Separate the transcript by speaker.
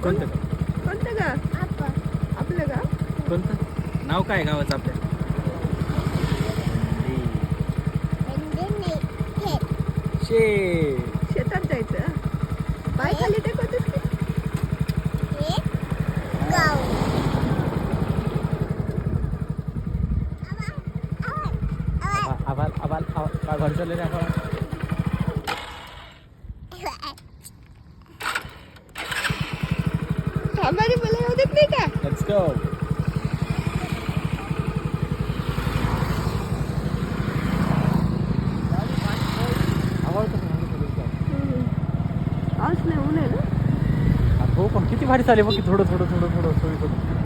Speaker 1: कोणतं गाव?
Speaker 2: कोणतं गाव? आपलं गाव?
Speaker 1: कोणतं नाव काय गावाचं आपल्या?
Speaker 2: शेतात जायचं. पाय खाली टेकवतेस की?
Speaker 1: आवाल आवाल आवाल घर चले रे आवाल.
Speaker 2: थांबारी मला येऊ देत नाही का?
Speaker 1: Let's go.
Speaker 2: आज नाही ऊन आहे ना.
Speaker 1: हो पण किती भारी चालेल बघ की थोडं थोडं थोडं थोडं सोयी करून.